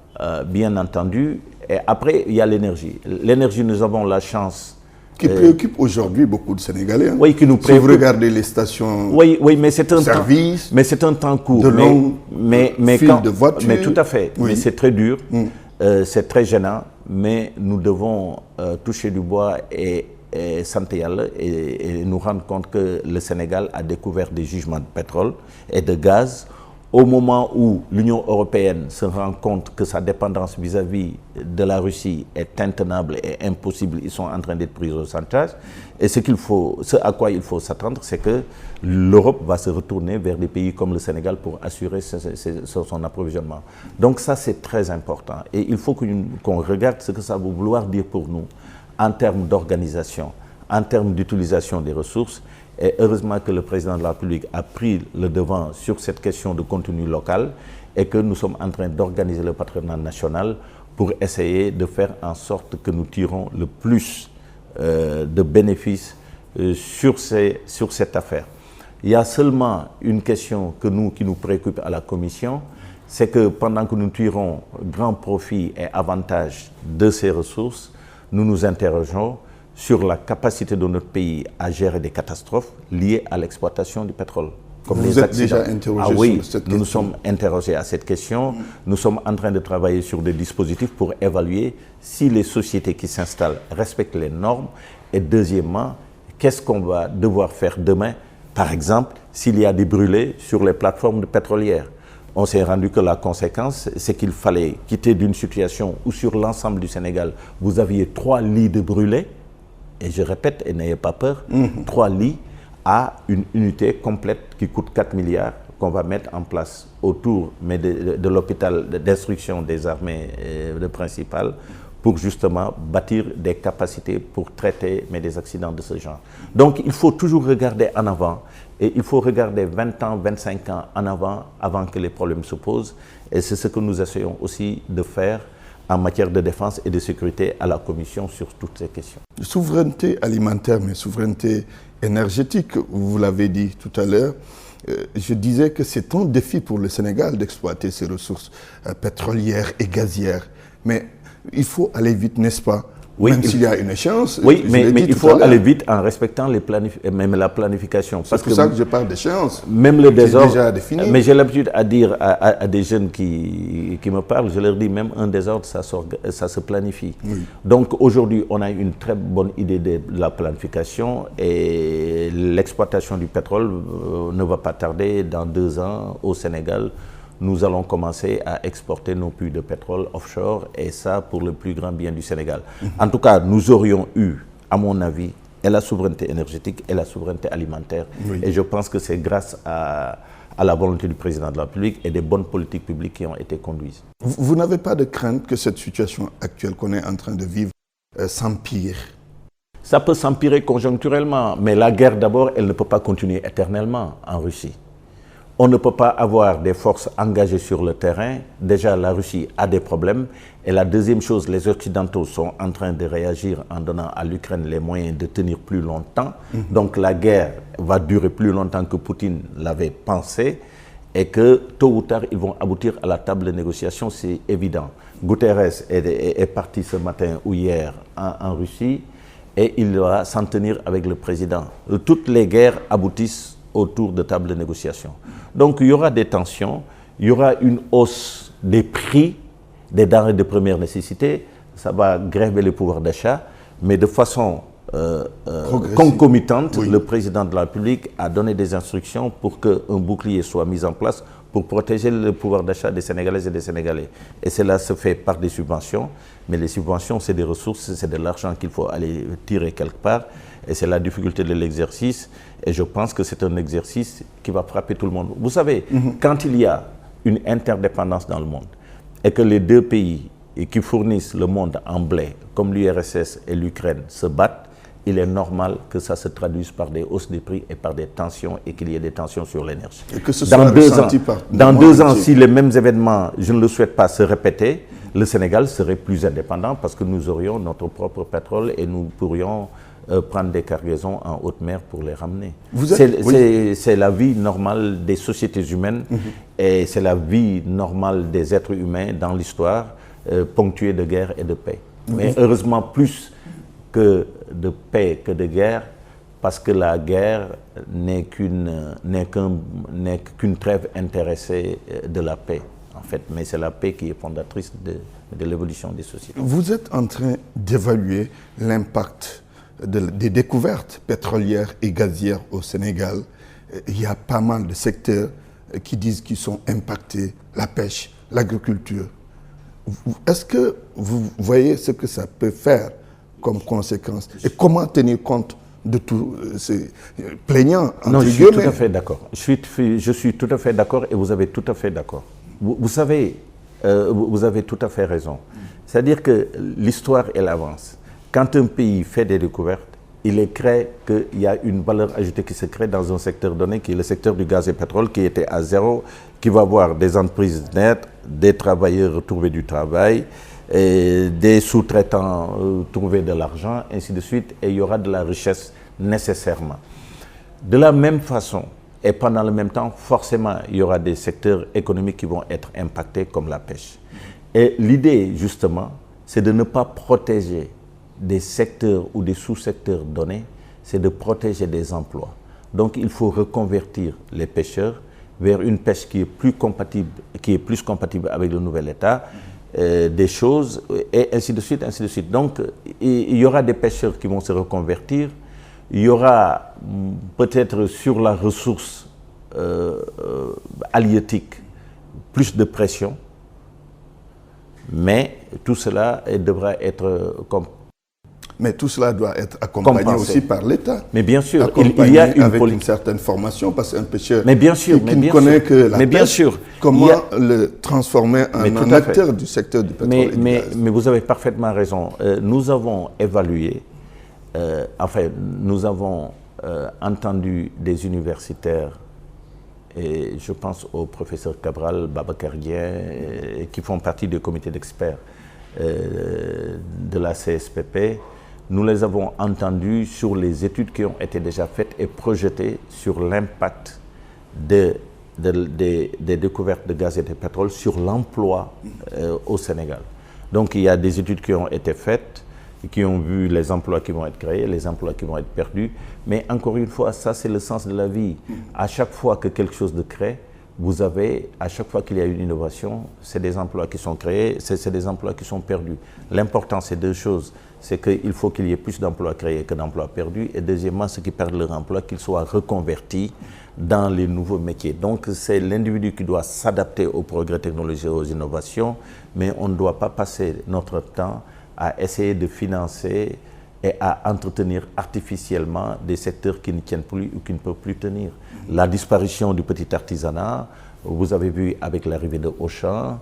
bien entendu, et après il y a l'énergie. L'énergie, nous avons la chance... Qui préoccupe aujourd'hui beaucoup de Sénégalais. Hein. Oui, qui nous préoccupe. Si vous regardez les stations mais c'est un service, mais c'est un temps court. De longues files de voitures. Mais tout à fait. Mais c'est très dur, c'est très gênant, mais nous devons toucher du bois et santé et nous rendre compte que le Sénégal a découvert des gisements de pétrole et de gaz au moment où l'Union européenne se rend compte que sa dépendance vis-à-vis de la Russie est intenable et impossible, ils sont en train d'être pris au chantage. Et ce à quoi il faut s'attendre, c'est que l'Europe va se retourner vers des pays comme le Sénégal pour assurer son approvisionnement. Donc ça, c'est très important. Et il faut qu'on regarde ce que ça va vouloir dire pour nous en termes d'organisation, en termes d'utilisation des ressources. Et heureusement que le président de la République a pris le devant sur cette question de contenu local et que nous sommes en train d'organiser le patronat national pour essayer de faire en sorte que nous tirons le plus de bénéfices sur cette affaire. Il y a seulement une question qui nous préoccupe à la Commission, c'est que pendant que nous tirons grand profit et avantage de ces ressources, nous nous interrogeons sur la capacité de notre pays à gérer des catastrophes liées à l'exploitation du pétrole. Comme vous êtes déjà interrogé sur cette question. Nous nous sommes interrogés à cette question. Nous sommes en train de travailler sur des dispositifs pour évaluer si les sociétés qui s'installent respectent les normes Et deuxièmement, qu'est-ce qu'on va devoir faire demain, par exemple, s'il y a des brûlés sur les plateformes pétrolières? On s'est rendu que la conséquence, c'est qu'il fallait quitter d'une situation où sur l'ensemble du Sénégal, vous aviez 3 lits de brûlés, et je répète, et n'ayez pas peur, 3 lits à une unité complète qui coûte 4 milliards qu'on va mettre en place autour de l'hôpital d'instruction des armées principales pour justement bâtir des capacités pour traiter des accidents de ce genre. Donc il faut toujours regarder en avant et il faut regarder 20 ans, 25 ans en avant que les problèmes se posent. Et c'est ce que nous essayons aussi de faire en matière de défense et de sécurité à la Commission sur toutes ces questions. Souveraineté alimentaire, mais souveraineté énergétique, vous l'avez dit tout à l'heure. Je disais que c'est un défi pour le Sénégal d'exploiter ses ressources pétrolières et gazières. Mais il faut aller vite, n'est-ce pas? Oui, même s'il y a une échéance. Oui, mais il faut aller vite en respectant même la planification. C'est pour ça que je parle d'échéance. Même le désordre. Déjà défini. Mais j'ai l'habitude à dire à des jeunes qui me parlent, je leur dis même un désordre, ça se planifie. Oui. Donc aujourd'hui, on a une très bonne idée de la planification et l'exploitation du pétrole ne va pas tarder. Dans 2 ans au Sénégal, nous allons commencer à exporter nos puits de pétrole offshore et ça pour le plus grand bien du Sénégal. En tout cas, nous aurions eu, à mon avis, et la souveraineté énergétique et la souveraineté alimentaire. Oui. Et je pense que c'est grâce à la volonté du président de la République et des bonnes politiques publiques qui ont été conduites. Vous n'avez pas de crainte que cette situation actuelle qu'on est en train de vivre s'empire? Ça peut s'empirer conjoncturellement, mais la guerre d'abord, elle ne peut pas continuer éternellement en Russie. On ne peut pas avoir des forces engagées sur le terrain. Déjà, la Russie a des problèmes. Et la deuxième chose, les Occidentaux sont en train de réagir en donnant à l'Ukraine les moyens de tenir plus longtemps. Donc la guerre va durer plus longtemps que Poutine l'avait pensé. Et que tôt ou tard, ils vont aboutir à la table de négociation, c'est évident. Guterres est parti ce matin ou hier en Russie et il va s'en tenir avec le président. Toutes les guerres aboutissent autour de tables de négociation. Donc il y aura des tensions, il y aura une hausse des prix des denrées de première nécessité, ça va gréver le pouvoir d'achat, mais de façon concomitante, oui. Le président de la République a donné des instructions pour qu'un bouclier soit mis en place pour protéger le pouvoir d'achat des Sénégalaises et des Sénégalais. Et cela se fait par des subventions, mais les subventions, c'est des ressources, c'est de l'argent qu'il faut aller tirer quelque part, et c'est la difficulté de l'exercice, et je pense que c'est un exercice qui va frapper tout le monde. Vous savez, quand il y a une interdépendance dans le monde, et que les 2 pays qui fournissent le monde en blé, comme l'URSS et l'Ukraine, se battent, il est normal que ça se traduise par des hausses des prix et par des tensions et qu'il y ait des tensions sur l'énergie. Et que ce soit ressenti par dans 2 ans, si les mêmes événements, je ne le souhaite pas, se répétaient, le Sénégal serait plus indépendant parce que nous aurions notre propre pétrole et nous pourrions prendre des cargaisons en haute mer pour les ramener. C'est la vie normale des sociétés humaines et c'est la vie normale des êtres humains dans l'histoire, ponctuée de guerre et de paix. Mais heureusement plus que de paix que de guerre, parce que la guerre n'est qu'une trêve intéressée de la paix, en fait. Mais c'est la paix qui est fondatrice de l'évolution des sociétés. Vous êtes en train d'évaluer l'impact des découvertes pétrolières et gazières au Sénégal. Il y a pas mal de secteurs qui disent qu'ils sont impactés, la pêche, l'agriculture. Est-ce que vous voyez ce que ça peut faire comme conséquence et comment tenir compte de tous ces plaignants? Non, je suis tout à fait d'accord. Je suis tout à fait d'accord et vous avez tout à fait d'accord. Vous savez, vous avez tout à fait raison. C'est-à-dire que l'histoire, elle avance. Quand un pays fait des découvertes, il est créé qu'il y a une valeur ajoutée qui se crée dans un secteur donné, qui est le secteur du gaz et pétrole, qui était à zéro, qui va avoir des entreprises nettes, des travailleurs trouver du travail, et des sous-traitants trouver de l'argent, ainsi de suite, et il y aura de la richesse nécessairement. De la même façon, et pendant le même temps, forcément, il y aura des secteurs économiques qui vont être impactés, comme la pêche. Et l'idée, justement, c'est de ne pas protéger des secteurs ou des sous-secteurs donnés, c'est de protéger des emplois. Donc il faut reconvertir les pêcheurs vers une pêche qui est plus compatible avec le nouvel État des choses, et ainsi de suite, ainsi de suite. Donc, il y aura des pêcheurs qui vont se reconvertir, il y aura peut-être sur la ressource halieutique plus de pression, mais tout cela devra être Mais tout cela doit être accompagné aussi par l'État. Mais bien sûr, il y a une certaine formation, parce qu'un pêcheur qui ne connaît que la pêche, comment le transformer en un acteur du secteur du pétrole et du gaz. Mais vous avez parfaitement raison. Nous avons évalué, nous avons entendu des universitaires, et je pense au professeur Cabral, Babacar Dieng, qui font partie du comité d'experts de la CSPP. Nous les avons entendus sur les études qui ont été déjà faites et projetées sur l'impact des découvertes de gaz et de pétrole sur l'emploi au Sénégal. Donc il y a des études qui ont été faites, qui ont vu les emplois qui vont être créés, les emplois qui vont être perdus. Mais encore une fois, ça c'est le sens de la vie. À chaque fois que quelque chose de crée, vous avez, à chaque fois qu'il y a une innovation, c'est des emplois qui sont créés, c'est des emplois qui sont perdus. L'important, c'est deux choses. C'est qu'il faut qu'il y ait plus d'emplois créés que d'emplois perdus. Et deuxièmement, ceux qui perdent leur emploi, qu'ils soient reconvertis dans les nouveaux métiers. Donc, c'est l'individu qui doit s'adapter aux progrès technologiques et aux innovations, mais on ne doit pas passer notre temps à essayer de financer et à entretenir artificiellement des secteurs qui ne tiennent plus ou qui ne peuvent plus tenir. La disparition du petit artisanat, vous avez vu avec l'arrivée de Auchan,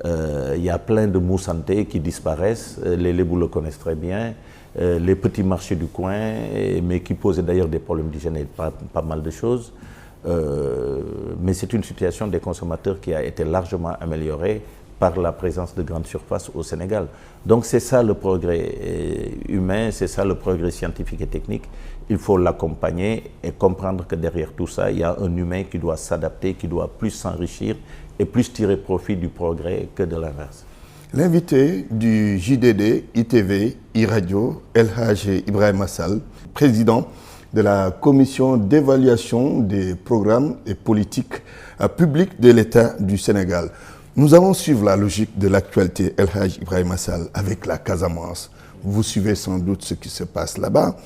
il y a plein de moussantés qui disparaissent, les Lébous le connaissent très bien, les petits marchés du coin, mais qui posent d'ailleurs des problèmes d'hygiène et pas mal de choses. Mais c'est une situation des consommateurs qui a été largement améliorée par la présence de grandes surfaces au Sénégal. Donc c'est ça le progrès humain, c'est ça le progrès scientifique et technique. Il faut l'accompagner et comprendre que derrière tout ça, il y a un humain qui doit s'adapter, qui doit plus s'enrichir et plus tirer profit du progrès que de l'inverse. L'invité du JDD, ITV, iRadio, El Hadji Ibrahima Sall, président de la commission d'évaluation des programmes et politiques publiques de l'État du Sénégal. Nous allons suivre la logique de l'actualité El Hadji Ibrahima Sall avec la Casamance. Vous suivez sans doute ce qui se passe là-bas.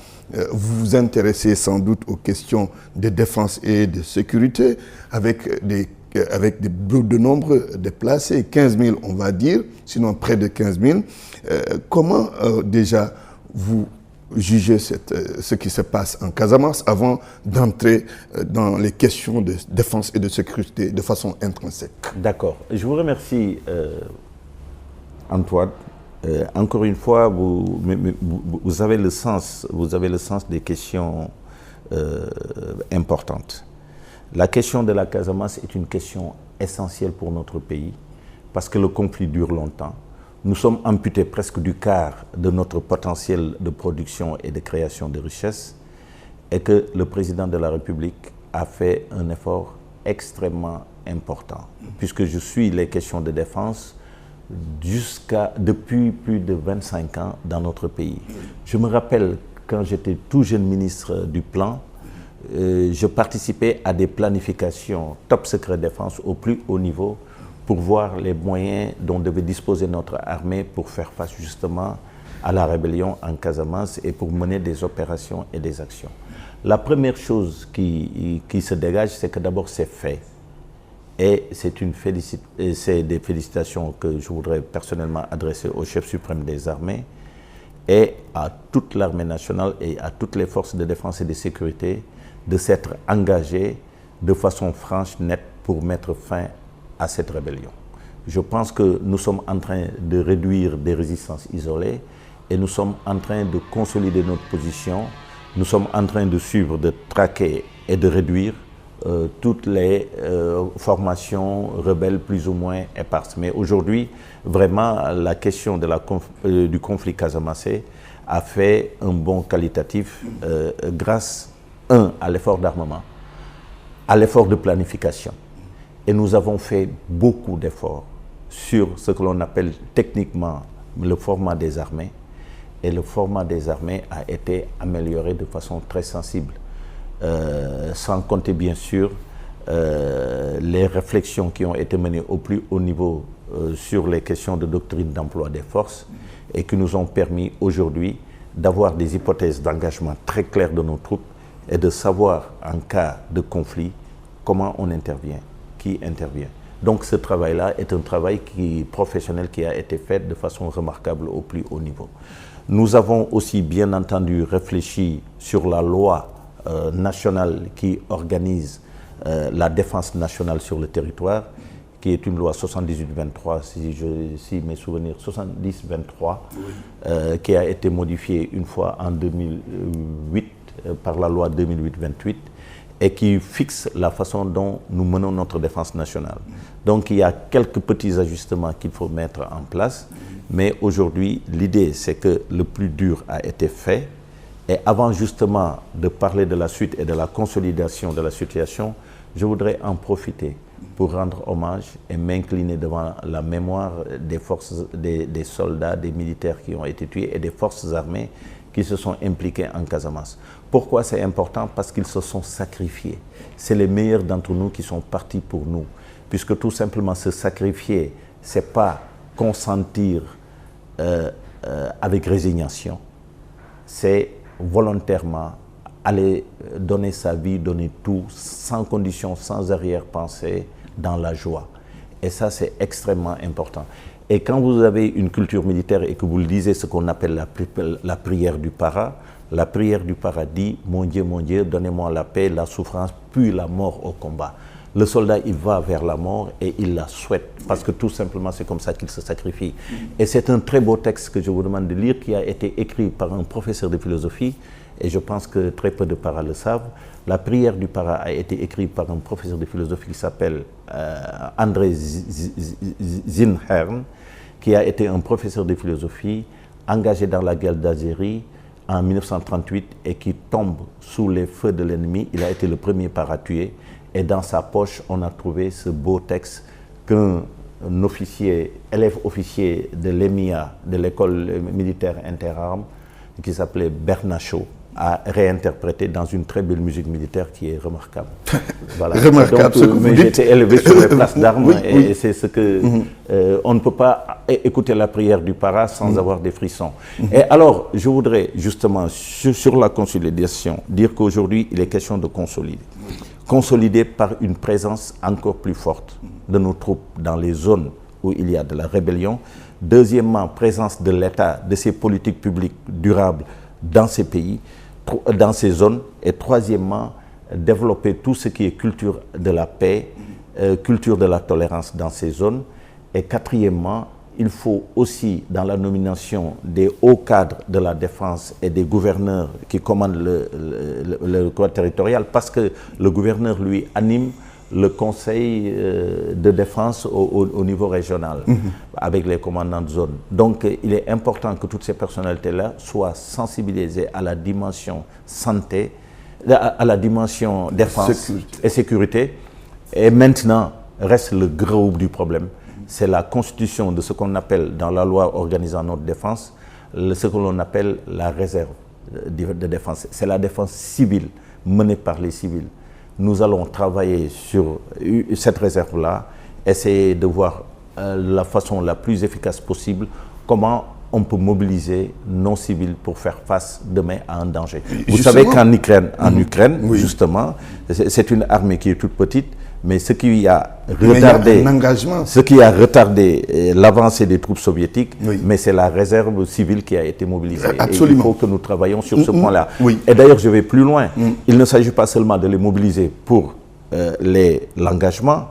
Vous vous intéressez sans doute aux questions de défense et de sécurité avec de nombreux déplacés, 15 000 on va dire, sinon près de 15 000. Comment déjà vous jugez ce qui se passe en Casamance avant d'entrer dans les questions de défense et de sécurité de façon intrinsèque? D'accord. Je vous remercie, Antoine. Encore une fois, vous avez le sens des questions importantes. La question de la Casamance est une question essentielle pour notre pays parce que le conflit dure longtemps. Nous sommes amputés presque du quart de notre potentiel de production et de création de richesses et que le président de la République a fait un effort extrêmement important puisque je suis les questions de défense depuis plus de 25 ans dans notre pays. Je me rappelle quand j'étais tout jeune ministre du Plan, je participais à des planifications top secret défense au plus haut niveau pour voir les moyens dont devait disposer notre armée pour faire face justement à la rébellion en Casamance et pour mener des opérations et des actions. La première chose qui se dégage, c'est que d'abord c'est fait. Et c'est des félicitations que je voudrais personnellement adresser au chef suprême des armées et à toute l'armée nationale et à toutes les forces de défense et de sécurité de s'être engagés de façon franche, nette, pour mettre fin à cette rébellion. Je pense que nous sommes en train de réduire des résistances isolées et nous sommes en train de consolider notre position. Nous sommes en train de suivre, de traquer et de réduire toutes les formations rebelles plus ou moins éparses. Mais aujourd'hui, vraiment, la question de du conflit casamancé a fait un bond qualitatif grâce, à l'effort d'armement, à l'effort de planification. Et nous avons fait beaucoup d'efforts sur ce que l'on appelle techniquement le format des armées. Et le format des armées a été amélioré de façon très sensible. Sans compter bien sûr les réflexions qui ont été menées au plus haut niveau sur les questions de doctrine d'emploi des forces et qui nous ont permis aujourd'hui d'avoir des hypothèses d'engagement très claires de nos troupes et de savoir en cas de conflit comment on intervient, qui intervient. Donc ce travail-là est un travail professionnel qui a été fait de façon remarquable au plus haut niveau. Nous avons aussi bien entendu réfléchi sur la loi nationale qui organise la défense nationale sur le territoire, qui est une loi 78-23, si mes souvenirs, 70-23, qui a été modifiée une fois en 2008 par la loi 2008-28 et qui fixe la façon dont nous menons notre défense nationale. Donc il y a quelques petits ajustements qu'il faut mettre en place, mais aujourd'hui l'idée c'est que le plus dur a été fait et avant justement de parler de la suite et de la consolidation de la situation, je voudrais en profiter pour rendre hommage et m'incliner devant la mémoire des forces, des soldats, des militaires qui ont été tués et des forces armées qui se sont impliqués en Casamance. Pourquoi c'est important? Parce qu'ils se sont sacrifiés. C'est les meilleurs d'entre nous qui sont partis pour nous. Puisque tout simplement se sacrifier, ce n'est pas consentir avec résignation. C'est volontairement aller donner sa vie, donner tout, sans condition, sans arrière-pensée, dans la joie. Et ça, c'est extrêmement important. Et quand vous avez une culture militaire et que vous lisez ce qu'on appelle la prière du para, la prière du para dit « Mon Dieu, donnez-moi la paix, la souffrance, puis la mort au combat ». Le soldat, il va vers la mort et il la souhaite, parce que tout simplement, c'est comme ça qu'il se sacrifie. Et c'est un très beau texte que je vous demande de lire, qui a été écrit par un professeur de philosophie, et je pense que très peu de paras le savent. La prière du para a été écrite par un professeur de philosophie qui s'appelle André Zinhern, qui a été un professeur de philosophie engagé dans la guerre d'Algérie en 1938 et qui tombe sous les feux de l'ennemi. Il a été le premier para tué et dans sa poche, on a trouvé ce beau texte qu'un officier, élève officier de l'EMIA, de l'école militaire interarmes, qui s'appelait Bernachot, a réinterprété dans une très belle musique militaire qui est remarquable. Voilà. Remarquable. Donc, mais j'étais élevé sur les places d'armes et c'est ce que on ne peut pas écouter la prière du para sans avoir des frissons. Et alors, je voudrais justement sur la consolidation dire qu'aujourd'hui il est question de consolider. Consolider par une présence encore plus forte de nos troupes dans les zones où il y a de la rébellion. Deuxièmement, présence de l'État, de ses politiques publiques durables dans ces pays, dans ces zones. Et troisièmement, développer tout ce qui est culture de la paix, culture de la tolérance dans ces zones. Et quatrièmement, il faut aussi, dans la nomination des hauts cadres de la défense et des gouverneurs qui commandent le corps territorial, parce que le gouverneur, lui, anime le conseil de défense au niveau régional, avec les commandants de zone. Donc, il est important que toutes ces personnalités-là soient sensibilisées à la dimension santé, à la dimension défense et sécurité. Et maintenant, reste le gros du problème. C'est la constitution de ce qu'on appelle, dans la loi organisant notre défense, ce que l'on appelle la réserve de défense. C'est la défense civile, menée par les civils. Nous allons travailler sur cette réserve-là, essayer de voir la façon la plus efficace possible, comment on peut mobiliser nos civils pour faire face demain à un danger. Vous savez qu'en Ukraine, justement, c'est une armée qui est toute petite, mais ce qui a retardé l'avancée des troupes soviétiques, mais c'est la réserve civile qui a été mobilisée. Absolument. Et il faut que nous travaillions sur ce point-là. Et d'ailleurs, je vais plus loin. Il ne s'agit pas seulement de les mobiliser pour l'engagement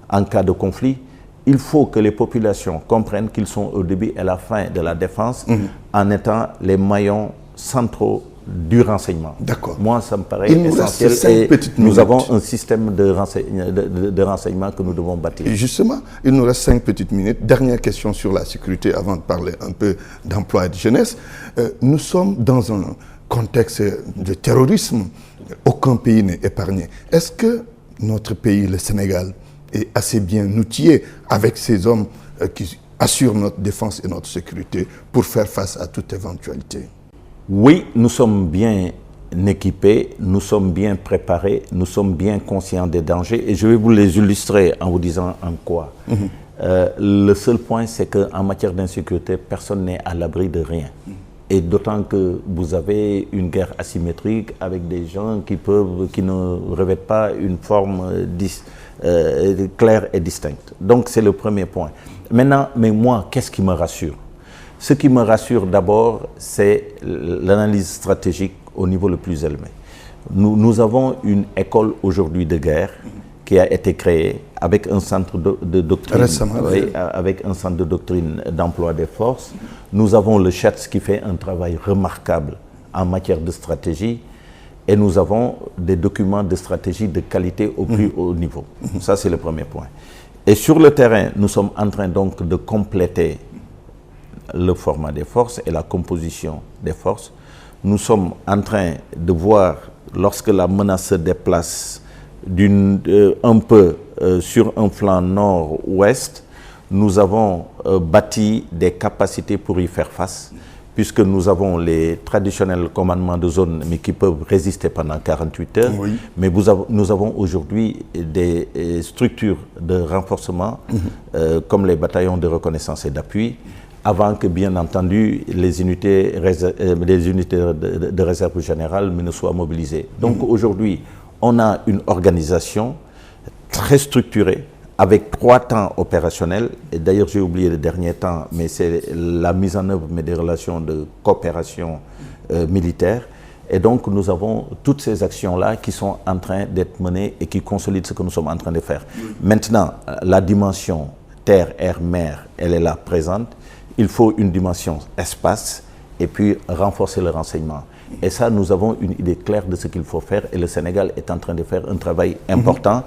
en cas de conflit. Il faut que les populations comprennent qu'ils sont au début et à la fin de la défense en étant les maillons centraux du renseignement. D'accord. Moi, ça me paraît essentiel et nous avons un système de renseignement que nous devons bâtir. Et justement, il nous reste 5 petites minutes. Dernière question sur la sécurité avant de parler un peu d'emploi et de jeunesse. Nous sommes dans un contexte de terrorisme. Aucun pays n'est épargné. Est-ce que notre pays, le Sénégal, est assez bien outillé avec ces hommes qui assurent notre défense et notre sécurité pour faire face à toute éventualité? Oui, nous sommes bien équipés, nous sommes bien préparés, nous sommes bien conscients des dangers et je vais vous les illustrer en vous disant en quoi. Le seul point, c'est qu'en matière d'insécurité, personne n'est à l'abri de rien. Et d'autant que vous avez une guerre asymétrique avec des gens qui ne revêtent pas une forme claire et distincte. Donc c'est le premier point. Maintenant, mais moi, qu'est-ce qui me rassure? Ce qui me rassure d'abord, c'est l'analyse stratégique au niveau le plus élevé. Nous avons une école aujourd'hui de guerre qui a été créée avec un centre de doctrine, avec un centre de doctrine d'emploi des forces. Nous avons le CHETS qui fait un travail remarquable en matière de stratégie et nous avons des documents de stratégie de qualité au plus haut niveau. Ça, c'est le premier point. Et sur le terrain, nous sommes en train donc de compléter le format des forces et la composition des forces. Nous sommes en train de voir, lorsque la menace se déplace un peu sur un flanc nord-ouest, nous avons bâti des capacités pour y faire face, puisque nous avons les traditionnels commandements de zone, mais qui peuvent résister pendant 48 heures. Oui. Mais nous avons aujourd'hui des structures de renforcement, comme les bataillons de reconnaissance et d'appui, avant que, bien entendu, les unités de réserve générale ne soient mobilisées. Donc aujourd'hui, on a une organisation très structurée, avec 3 temps opérationnels. Et d'ailleurs, j'ai oublié le dernier temps, mais c'est la mise en œuvre des relations de coopération militaire. Et donc, nous avons toutes ces actions-là qui sont en train d'être menées et qui consolident ce que nous sommes en train de faire. Maintenant, la dimension terre, air, mer, elle est là présente. Il faut une dimension espace et puis renforcer le renseignement. Et ça, nous avons une idée claire de ce qu'il faut faire et le Sénégal est en train de faire un travail important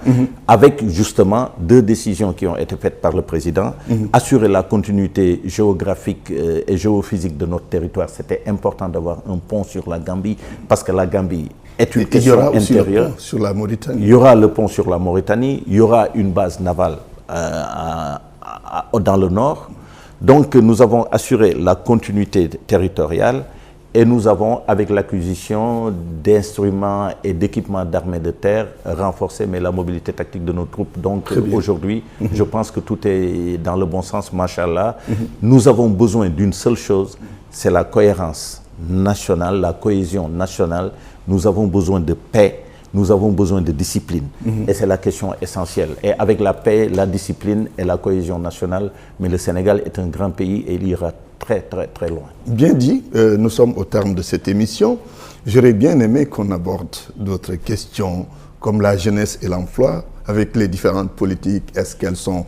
avec justement 2 décisions qui ont été faites par le président. Assurer la continuité géographique et géophysique de notre territoire. C'était important d'avoir un pont sur la Gambie parce que la Gambie est une question intérieure. Il y aura aussi le pont sur la Mauritanie. Il y aura le pont sur la Mauritanie. Il y aura une base navale dans le nord. Donc nous avons assuré la continuité territoriale et nous avons, avec l'acquisition d'instruments et d'équipements d'armée de terre, renforcé la mobilité tactique de nos troupes. Donc aujourd'hui, je pense que tout est dans le bon sens, machallah. Nous avons besoin d'une seule chose, c'est la cohérence nationale, la cohésion nationale. Nous avons besoin de paix. Nous avons besoin de discipline. Et c'est la question essentielle. Et avec la paix, la discipline et la cohésion nationale, mais le Sénégal est un grand pays et il ira très, très, très loin. Bien dit, nous sommes au terme de cette émission. J'aurais bien aimé qu'on aborde d'autres questions comme la jeunesse et l'emploi avec les différentes politiques. Est-ce qu'elles sont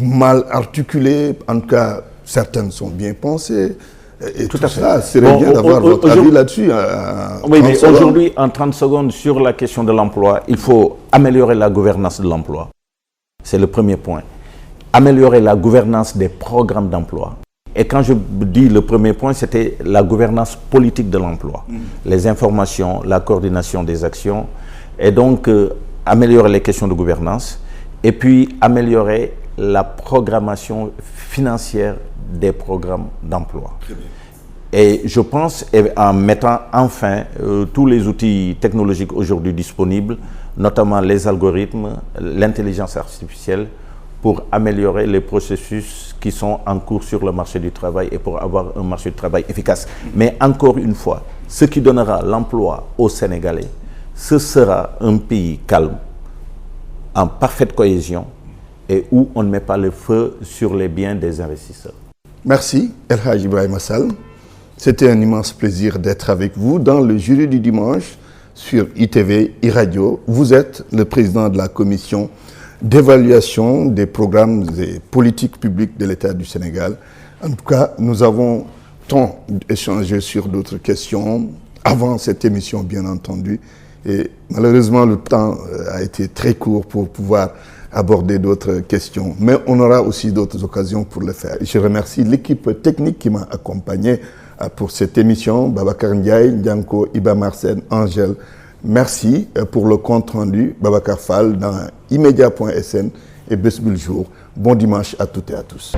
mal articulées? En tout cas, certaines sont bien pensées. Et tout à fait. Ça, c'est bien d'avoir votre avis là-dessus. Oui, mais aujourd'hui, en 30 secondes, sur la question de l'emploi, il faut améliorer la gouvernance de l'emploi. C'est le premier point. Améliorer la gouvernance des programmes d'emploi. Et quand je dis le premier point, c'était la gouvernance politique de l'emploi. Les informations, la coordination des actions. Et donc, améliorer les questions de gouvernance. Et puis, améliorer la programmation financière des programmes d'emploi. Et je pense, en mettant enfin tous les outils technologiques aujourd'hui disponibles, notamment les algorithmes, l'intelligence artificielle, pour améliorer les processus qui sont en cours sur le marché du travail et pour avoir un marché du travail efficace. Mais encore une fois, ce qui donnera l'emploi aux Sénégalais, ce sera un pays calme, en parfaite cohésion, et où on ne met pas le feu sur les biens des investisseurs. Merci, El Hadj Ibrahima Sall. C'était un immense plaisir d'être avec vous dans le jury du dimanche sur ITV, iRadio. Vous êtes le président de la commission d'évaluation des programmes et politiques publiques de l'État du Sénégal. En tout cas, nous avons tant échangé sur d'autres questions avant cette émission, bien entendu. Et malheureusement, le temps a été très court pour pouvoir aborder d'autres questions. Mais on aura aussi d'autres occasions pour le faire. Je remercie l'équipe technique qui m'a accompagné pour cette émission. Babacar Ndiaye, Ndianko, Iba Marsen, Angèle. Merci pour le compte rendu. Babacar Fall dans immédiat.sn et Besbul Jour. Bon dimanche à toutes et à tous.